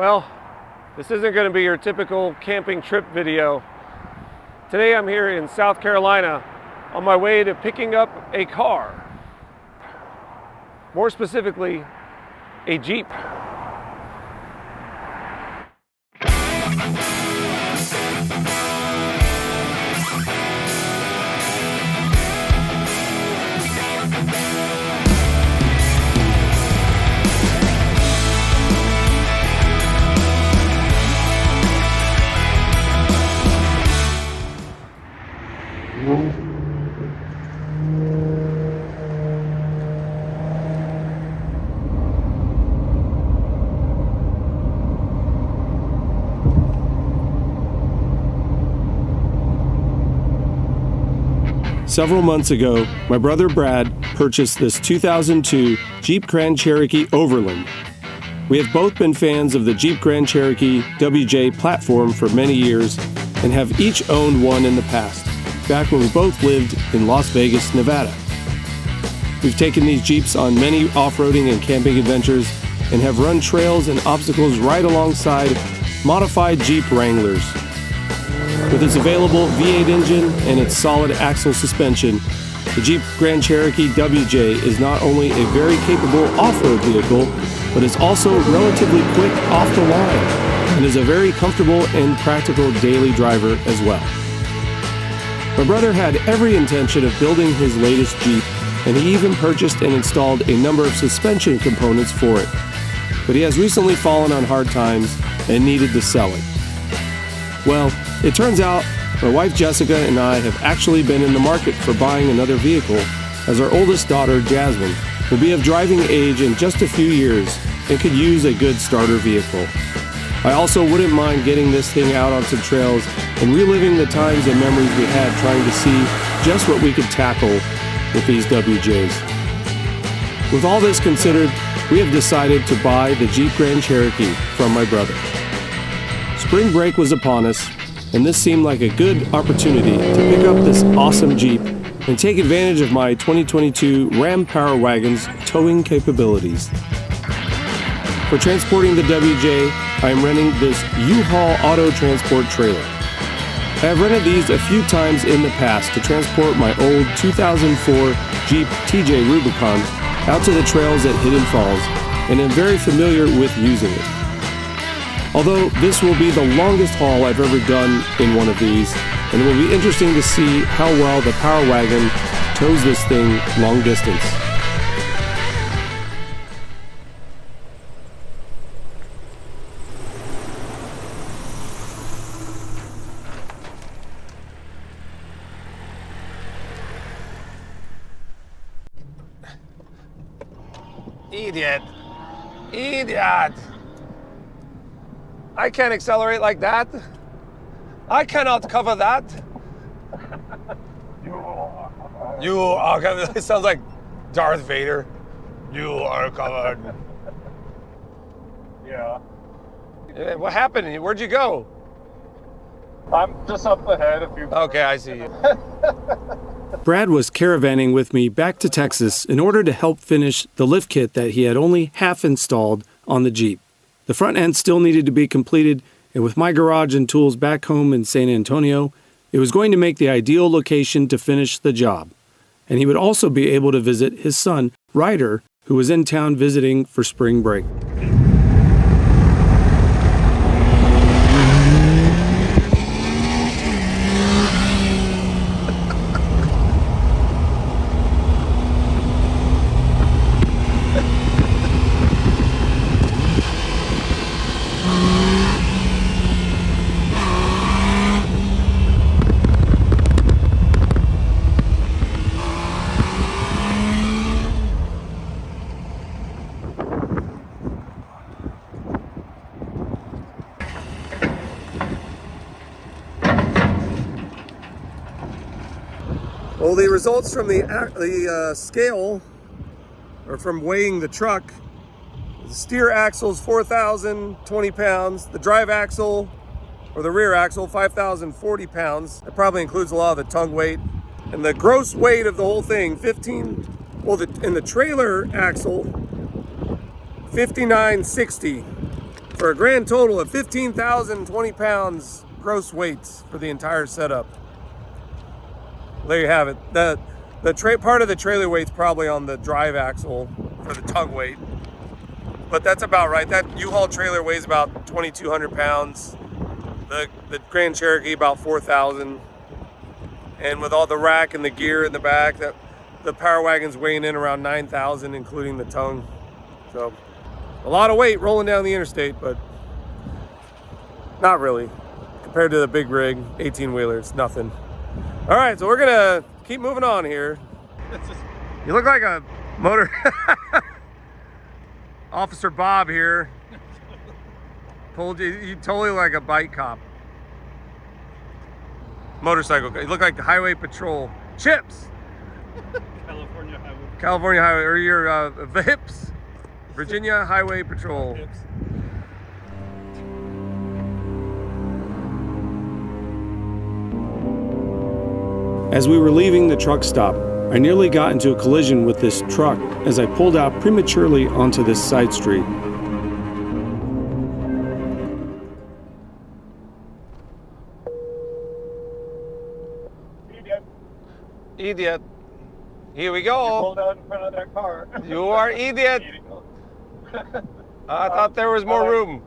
Well, this isn't going to be your typical camping trip video. Today I'm here in South Carolina on my way to picking up a car. More specifically, a Jeep. Several months ago, my brother Brad purchased this 2002 Jeep Grand Cherokee Overland. We have both been fans of the Jeep Grand Cherokee WJ platform for many years and have each owned one in the past, back when we both lived in Las Vegas, Nevada. We've taken these Jeeps on many off-roading and camping adventures and have run trails and obstacles right alongside modified Jeep Wranglers. With its available V8 engine and its solid axle suspension, the Jeep Grand Cherokee WJ is not only a very capable off-road vehicle, but is also relatively quick off the line and is a very comfortable and practical daily driver as well. My brother had every intention of building his latest Jeep, and he even purchased and installed a number of suspension components for it. But he has recently fallen on hard times and needed to sell it. Well, it turns out my wife Jessica and I have actually been in the market for buying another vehicle, as our oldest daughter Jasmine will be of driving age in just a few years and could use a good starter vehicle. I also wouldn't mind getting this thing out on some trails and reliving the times and memories we had trying to see just what we could tackle with these WJs. With all this considered, we have decided to buy the Jeep Grand Cherokee from my brother. Spring break was upon us, and this seemed like a good opportunity to pick up this awesome Jeep and take advantage of my 2022 Ram Power Wagon's towing capabilities. For transporting the WJ, I am renting this U-Haul auto transport trailer. I have rented these a few times in the past to transport my old 2004 Jeep TJ Rubicon out to the trails at Hidden Falls, and am very familiar with using it. Although this will be the longest haul I've ever done in one of these, and it will be interesting to see how well the Power Wagon tows this thing long distance. Idiot! Idiot! I can't accelerate like that. I cannot cover that. You are covered. It sounds like Darth Vader. You are covered. Yeah. What happened? Where'd you go? I'm just up ahead a few. Okay, I see you. Brad was caravanning with me back to Texas in order to help finish the lift kit that he had only half installed on the Jeep. The front end still needed to be completed, and with my garage and tools back home in San Antonio, it was going to make the ideal location to finish the job. And he would also be able to visit his son, Ryder, who was in town visiting for spring break. Well, the results from the scale, or from weighing the truck, the steer axle is 4,020 pounds, the drive axle, or the rear axle, 5,040 pounds. That probably includes a lot of the tongue weight. And the gross weight of the whole thing, in the trailer axle, 5,960. for a grand total of 15,020 pounds gross weights for the entire setup. There you have it. The part of the trailer weight's probably on the drive axle for the tug weight, but that's about right. That U-Haul trailer weighs about 2,200 pounds. The Grand Cherokee about 4,000, and with all the rack and the gear in the back, that the Power Wagon's weighing in around 9,000, including the tongue. So a lot of weight rolling down the interstate, but not really compared to the big rig 18-wheeler. It's nothing. All right, so we're gonna keep moving on here. You look like a motor Officer Bob here. Told you, you totally look like a bike cop. Motorcycle. You look like Highway Patrol. Chips. California Highway, or your VHIPs. Virginia Highway Patrol. As we were leaving the truck stop, I nearly got into a collision with this truck as I pulled out prematurely onto this side street. Idiot. Here we go. You pulled out in front of that car. You are idiot. I thought there was more room.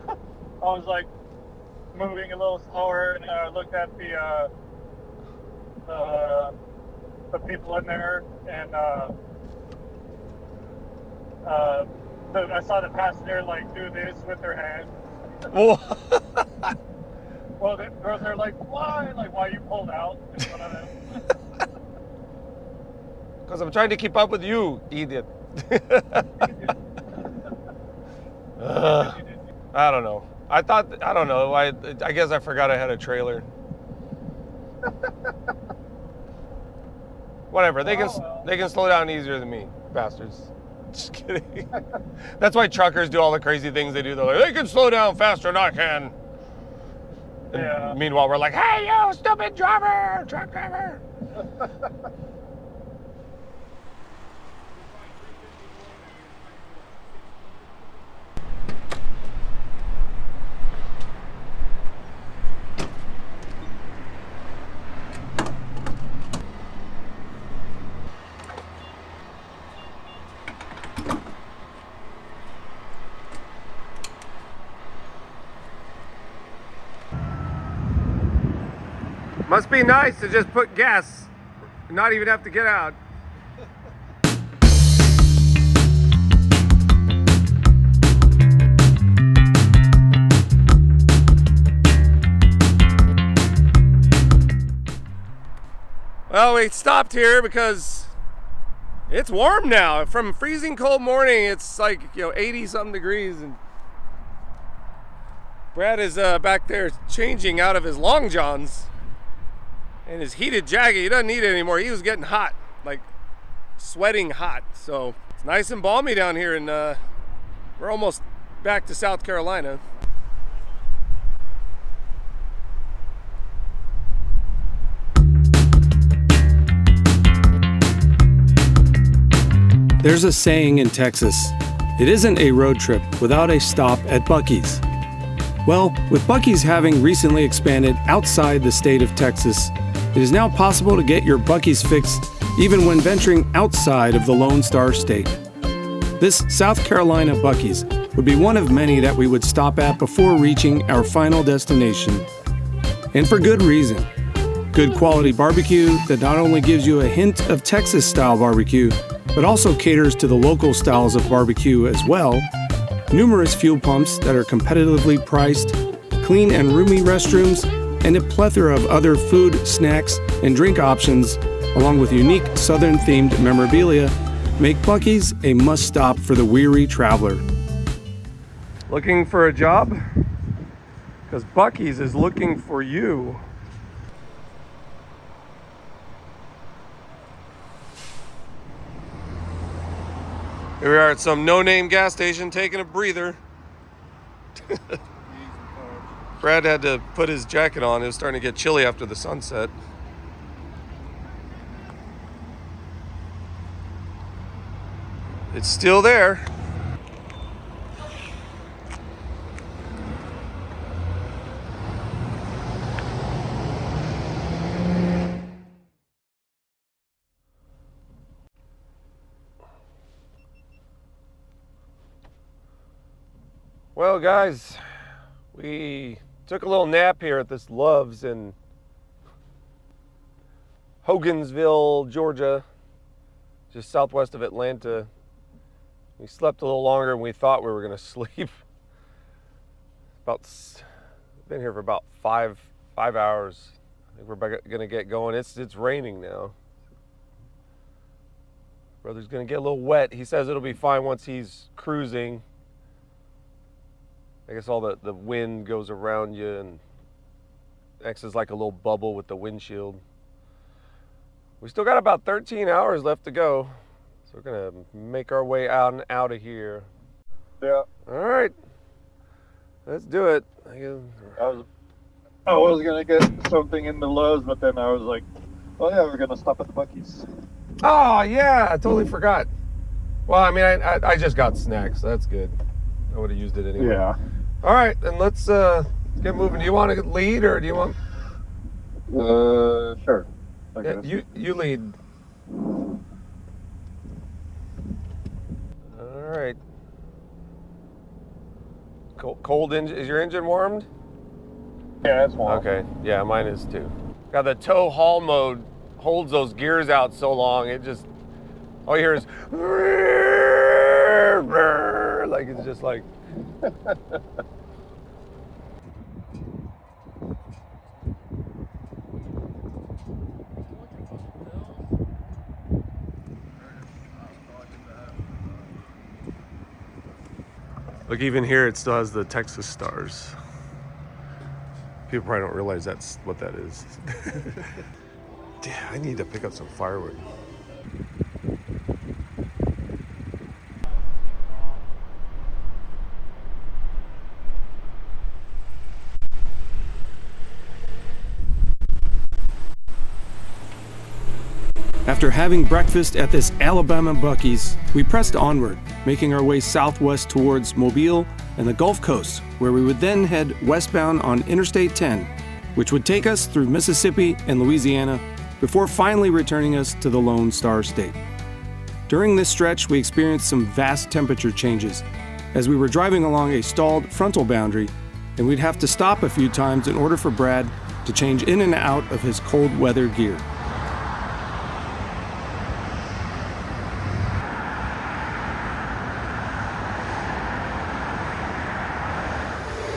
I was like moving a little slower, and I looked at the people in there, and I saw the passenger like do this with their hands. Well, they're like, why? Like, why you pulled out in front of them? Because I'm trying to keep up with you, idiot. I don't know. I don't know. I guess I forgot I had a trailer. Whatever. They can slow down easier than me, bastards. Just kidding. That's why truckers do all the crazy things they do. They're like, they can slow down faster than I can. Yeah. Meanwhile, we're like, hey, you stupid driver, truck driver. Must be nice to just put gas and not even have to get out. Well, we stopped here because it's warm now. From freezing cold morning, it's like, 80 something degrees, and Brad is back there changing out of his long johns and his heated jacket. He doesn't need it anymore. He was getting hot, like sweating hot. So it's nice and balmy down here, and we're almost back to South Carolina. There's a saying in Texas, it isn't a road trip without a stop at Buc-Ee's. Well, with Buc-Ee's having recently expanded outside the state of Texas, it is now possible to get your Buc-Ee's fix even when venturing outside of the Lone Star State. This South Carolina Buc-Ee's would be one of many that we would stop at before reaching our final destination. And for good reason. Good quality barbecue that not only gives you a hint of Texas-style barbecue, but also caters to the local styles of barbecue as well. Numerous fuel pumps that are competitively priced, clean and roomy restrooms, and a plethora of other food, snacks, and drink options, along with unique Southern-themed memorabilia, make Buc-Ee's a must-stop for the weary traveler. Looking for a job? Because Buc-Ee's is looking for you. Here we are at some no-name gas station taking a breather. Brad had to put his jacket on. It was starting to get chilly after the sunset. It's still there. Well, guys, we took a little nap here at this Love's in Hogansville, Georgia, just southwest of Atlanta. We slept a little longer than we thought we were going to sleep. Been here for about five hours. I think we're going to get going. It's raining now. Brother's going to get a little wet. He says it'll be fine once he's cruising. I guess all the wind goes around you and acts as like a little bubble with the windshield. We still got about 13 hours left to go. So we're going to make our way out of here. Yeah. All right. Let's do it. I was going to get something in the Lowe's, but then I was like, oh yeah, we're going to stop at the Buc-Ee's. Oh, yeah, I totally forgot. Well, I mean, I just got snacks, so that's good. I would have used it anyway. Yeah. All right, then let's get moving. Do you want to lead, or do you want... Sure. Yeah, you lead. All right. Cold engine. Is your engine warmed? Yeah, it's warm. Okay, yeah, mine is too. Got the tow haul mode. Holds those gears out so long, it just, all you hear is like it's just like look, even here it still has the Texas stars. People probably don't realize that's what that is. Damn, I need to pick up some firewood. After having breakfast at this Alabama Buc-ee's, we pressed onward, making our way southwest towards Mobile and the Gulf Coast, where we would then head westbound on Interstate 10, which would take us through Mississippi and Louisiana before finally returning us to the Lone Star State. During this stretch, we experienced some vast temperature changes as we were driving along a stalled frontal boundary, and we'd have to stop a few times in order for Brad to change in and out of his cold weather gear.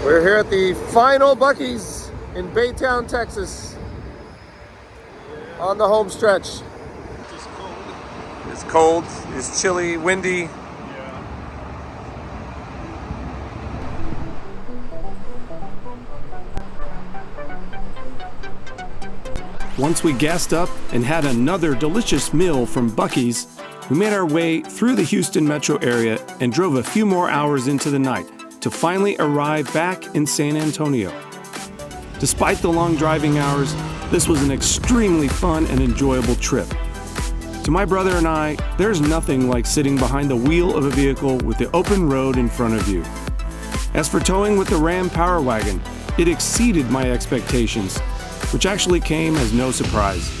We're here at the final Buc-ee's in Baytown, Texas, on the home stretch. It's cold, it's chilly, windy. Once we gassed up and had another delicious meal from Buc-ee's, we made our way through the Houston metro area and drove a few more hours into the night to finally arrive back in San Antonio. Despite the long driving hours, this was an extremely fun and enjoyable trip. To my brother and I, there's nothing like sitting behind the wheel of a vehicle with the open road in front of you. As for towing with the Ram Power Wagon, it exceeded my expectations, which actually came as no surprise.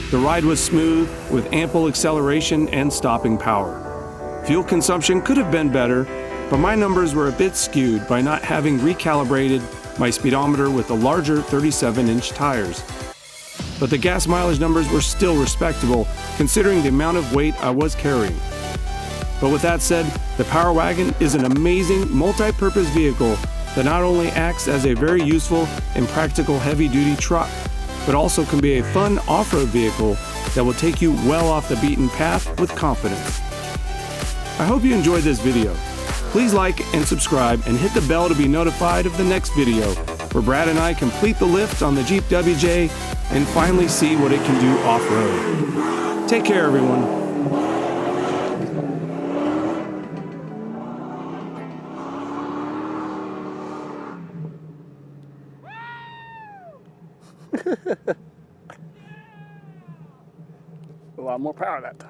The ride was smooth, with ample acceleration and stopping power. Fuel consumption could have been better, but my numbers were a bit skewed by not having recalibrated my speedometer with the larger 37-inch tires. But the gas mileage numbers were still respectable, considering the amount of weight I was carrying. But with that said, the Power Wagon is an amazing multi-purpose vehicle that not only acts as a very useful and practical heavy-duty truck, but also can be a fun off-road vehicle that will take you well off the beaten path with confidence. I hope you enjoyed this video. Please like and subscribe and hit the bell to be notified of the next video, where Brad and I complete the lift on the Jeep WJ and finally see what it can do off-road. Take care, everyone. A lot more power that time.